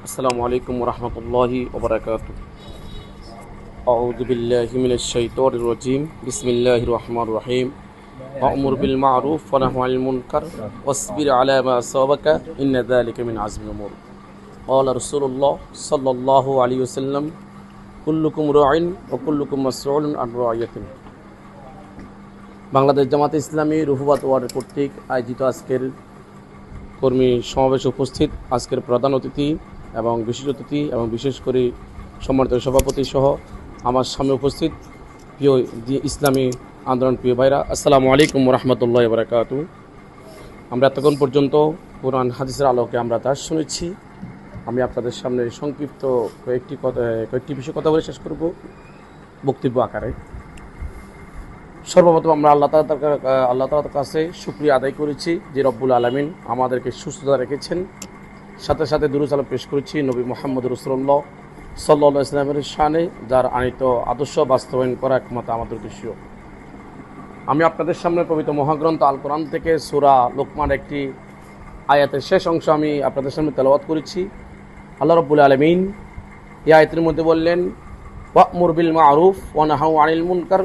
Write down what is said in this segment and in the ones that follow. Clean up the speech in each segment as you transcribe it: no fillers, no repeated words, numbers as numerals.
আসসালামু আলাইকুম ওরহমতুল্লাহি ওবরাকাতুহু। আউযু বিল্লাহি মিনাশ শাইতানির রাজিম। বিসমিল্লাহির রহমানির রহিম। ওয়া'মুর বিল মা'রুফ ওয়া নাহি আনিল মুনকার ওয়াসবির আলা মা আসাবাকা ইন্না যালিকা মিন আযমিল উমুর। ক্বালা রাসূলুল্লাহ সাল্লাল্লাহু আলাইহি ওয়াসাল্লাম, কুল্লুকুম রা'ইন ওয়া কুল্লুকুম মাসউলুন আন রা'ইয়াতিহি। বাংলাদেশ জামাতে ইসলামী রুহুবাত ওয়ার্ড কর্তৃক আয়োজিত আজকের কর্মী সমাবেশে উপস্থিত আজকের প্রধান অতিথি এবং বিশেষ অতিথি এবং বিশেষ করে সম্মানিত সভাপতি সহ আমার সামনে উপস্থিত প্রিয় ইসলামী আন্দোলন প্রিয় ভাইরা, আসসালামু আলাইকুম রহমতুল্লাহ বারাকাতুহু। আমরা এতক্ষণ পর্যন্ত কোরআন হাদিসের আলোকে আমরা তা শুনেছি। আমি আপনাদের সামনে সংক্ষিপ্ত কয়েকটি বিষয় কথা বলে শেষ করব বক্তব্য আকারে। সর্বপ্রথম আমরা আল্লাহ তাআলার কাছে শুকরিয়া আদায় করেছি যে রব্বুল আলামিন আমাদেরকে সুস্থতা রেখেছেন। সাথে সাথে দুরূদ সালাম পেশ করেছি নবী মুহাম্মদ রাসূলুল্লাহ সাল্লাল্লাহু আলাইহি ওয়াসাল্লামের শানে, যার আনিত আদর্শ বাস্তবায়ন করা একমাত্র আমাদের উদ্দেশ্য। আমি আপনাদের সামনে পবিত্র মহাগ্রন্থ আল কোরআন থেকে সূরা লোকমান একটি আয়াতের শেষ অংশ আমি আপনাদের সামনে তেলাওয়াত করেছি। আল্লাহ রাব্বুল আলামিন এই আয়াতের মধ্যে বললেন, ওয়া'মুর বিল মা'রুফ ওয়া নাহি আনিল মুনকার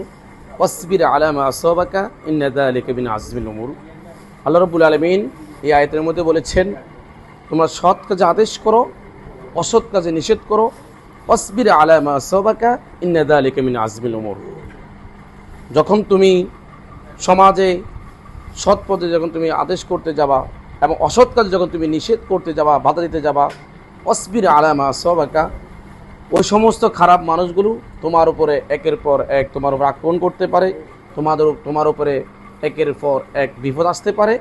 ওয়াসবির আলা মা আসাবাকা ইন্না যালিকা মিন আযমিল উমুর। আল্লাহ রাব্বুল আলামিন এই আয়াতের মধ্যে বলেছেন, তোমরা সৎ কাজে আদেশ করো, অসৎ কাজে নিষেধ করো। ওয়াসবির আলা মা আসাবাকা ইন্না যালিকা মিন আযমিল উমুর। যখন তুমি সমাজে সৎ পথে যখন তুমি আদেশ করতে যাবা এবং অসৎ কাজে যখন তুমি নিষেধ করতে যাবা, বাধা দিতে যাবা, ওয়াসবির আলা মা আসাবাকা, ওই সমস্ত খারাপ মানুষগুলো তোমার উপরে একের পর এক তোমার উপর আক্রমণ করতে পারে, তোমার উপরে একের পর এক বিপদ আসতে পারে।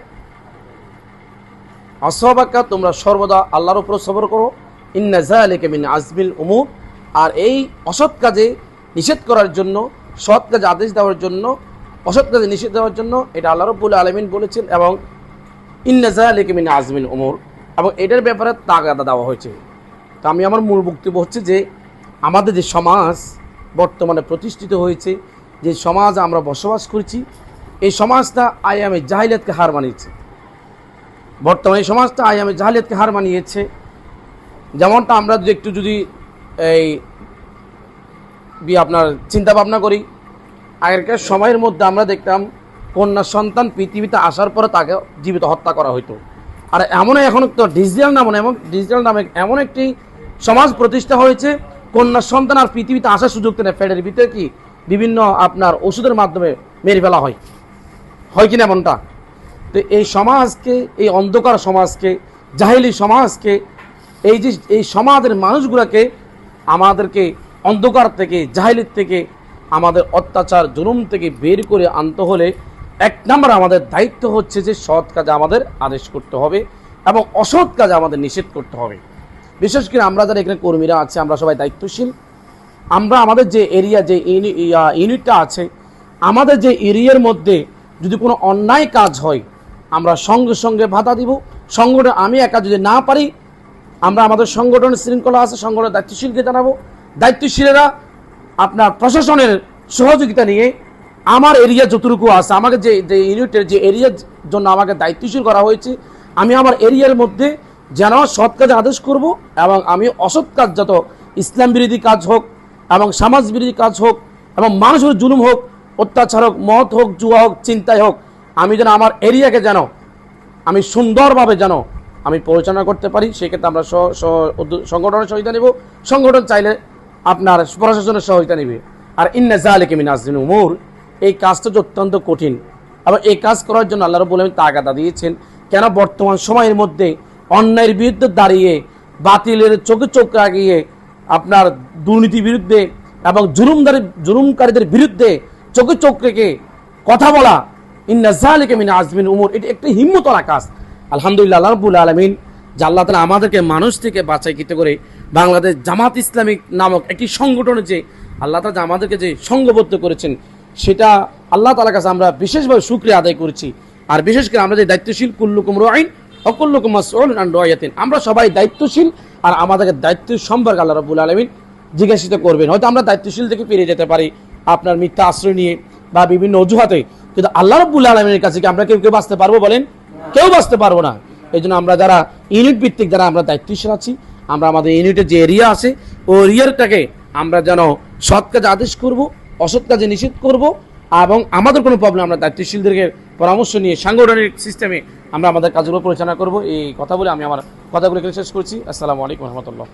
আসবাকা, তোমরা সর্বদা আল্লাহর উপর সবর করো। ইন্না যালিকা মিন আযমিল উমুর। আর এই অসৎ কাজে নিষেধ করার জন্য, সৎ কাজে আদেশ দেওয়ার জন্য, অসৎ কাজে নিষেধ দেওয়ার জন্য এটা আল্লাহ রাব্বুল আলামিন বলেছেন। এবং ইন্না যালিকা মিন আযমিল উমুর, এবং এটার ব্যাপারে তাগাদা দেওয়া হয়েছে। তো আমি আমার মূল বক্তব্য হচ্ছে যে আমাদের যে সমাজ বর্তমানে প্রতিষ্ঠিত হয়েছে, যে সমাজ আমরা বসবাস করছি, এই সমাজটা আয়ামে জাহিলিয়াতকে হার মানিয়েছে। বর্তমানে এই সমাজটা আয়ামে জাহিলিয়াতকে হার মানিয়েছে। যেমনটা আমরা যদি আপনার চিন্তা ভাবনা করি, আগেরকার সময়ের মধ্যে আমরা দেখতাম কন্যা সন্তান পৃথিবীতে আসার পরে তাকে জীবিত হত্যা করা হতো। আর এখন তো ডিজিটাল নামে এমন একটি সমাজ প্রতিষ্ঠা হয়েছে, কন্যা সন্তান আর পৃথিবীতে আসার সুযোগ নেই। ফেডের ভিতরে কি বিভিন্ন আপনার ওষুধের মাধ্যমে মেরে ফেলা হয় কিনা এমনটা। তো এই সমাজকে, এই অন্ধকার সমাজকে, জাহিলি সমাজকে, এই সমাজের মানুষগুলোকে আমাদেরকে অন্ধকার থেকে, জাহিলির থেকে, আমাদের অত্যাচার জুলুম থেকে বের করে আনতে হলে এক নম্বর আমাদের দায়িত্ব হচ্ছে যে সৎ কাজে আমাদের আদেশ করতে হবে এবং অসৎ কাজে আমাদের নিষেধ করতে হবে। বিশেষ করে আমরা যারা এখানে কর্মীরা আছে, আমরা সবাই দায়িত্বশীল। আমরা আমাদের যে এরিয়া, যে ইউনিটটা আছে, আমাদের যে এরিয়ার মধ্যে যদি কোনো অন্যায় কাজ হয়, আমরা সঙ্গে সঙ্গে বাধা দিব। সংগঠন, আমি একা যদি না পারি, আমরা আমাদের সংগঠনের শৃঙ্খলা আছে, সংগঠনের দায়িত্বশীলকে জানাবো। দায়িত্বশীলেরা আপনার প্রশাসনের সহযোগিতা নিয়ে আমার এরিয়া যতটুকু আছে, আমাকে যে ইউনিটের যে এরিয়ার জন্য আমাকে দায়িত্বশীল করা হয়েছে, আমি আমার এরিয়ার মধ্যে যেন সৎ কাজে আদেশ করব এবং আমি অসৎ কাজ, যত ইসলাম বিরোধী কাজ হোক এবং সমাজ বিরোধী কাজ হোক এবং মানুষের জুলুম হোক, অত্যাচার হোক, মদ হোক, জুয়া হোক, চিন্তায় হোক, আমি যেন আমার এরিয়াকে যেন আমি সুন্দরভাবে যেন আমি পরিচালনা করতে পারি। সেক্ষেত্রে আমরা সংগঠনের সহায়তা নেব। সংগঠন চাইলে আপনার প্রশাসনের সহায়তা নেবে। আর ইন্না যালিকা মিন আযমিল উমুর, এই কাজটা অত্যন্ত কঠিন এবং এই কাজ করার জন্য আল্লাহ রাব্বুল আলামিন তাগাদা দিয়েছেন। কেন বর্তমান সময়ের মধ্যে অন্যায়ের বিরুদ্ধে দাঁড়িয়ে, বাতিলের চোখে চোখ লাগিয়ে, আপনার দুর্নীতি বিরুদ্ধে এবং জুলুমকারীদের বিরুদ্ধে চোখে চোখ রেখে কথা বলা, ইন্না যালিকা মিন আযমিল উমুর, এটা একটা হিম্মতওয়ালা কাজ। আলহামদুলিল্লাহ, আল্লাহ রাব্বুল আলামিন যে আল্লাহ তাআলা আমাদেরকে মানুষ থেকে বাছাইকৃত করে বাংলাদেশ জামাত ইসলামিক নামক একটি সংগঠনে যে আল্লাহ তাআলা আমাদেরকে যে সংঘবদ্ধ করেছেন, সেটা আল্লাহ তাআলার কাছে আমরা বিশেষভাবে শুকরিয়া আদায় করছি। আর বিশেষ করে আমরা যে দায়িত্বশীল, কুল্লুকুম রা'ইন ওয়া কুল্লুকুম মাসউলুন আন রা'ইয়াতিহি, আমরা সবাই দায়িত্বশীল। আর আমাদেরকে দায়িত্ব সম্পর্কে আল্লাহ রাব্বুল আলামিন জিজ্ঞাসিত করবেন। হয়তো আমরা দায়িত্বশীল থেকে ফিরে যেতে পারি আপনার মিথ্যা আশ্রয় নিয়ে বা বিভিন্ন অজুহাতে, কিন্তু আল্লাহ রাব্বুল আলামিনের কাছে কি আমরা কেউ বাঁচতে পারবো? বলেন, কেউ বাঁচতে পারবো না। এই জন্য আমরা যারা ইউনিট ভিত্তিক যারা আমরা দায়িত্বশীল আছি, আমরা আমাদের ইউনিটের যে এরিয়া আছে ওই এরিয়াটাকে আমরা যেন সৎ কাজে আদেশ করব, অসৎ কাজে নিষেধ করব, এবং আমাদের কোনো প্রবলেম আমরা দায়িত্বশীলদেরকে পরামর্শ নিয়ে সাংগঠনিক সিস্টেমে আমরা আমাদের কাজগুলো পরিচালনা করব। এই কথা বলে আমি আমার কথাগুলো এখানে শেষ করছি। আসসালামু আলাইকুম রহমতুল্লাহ।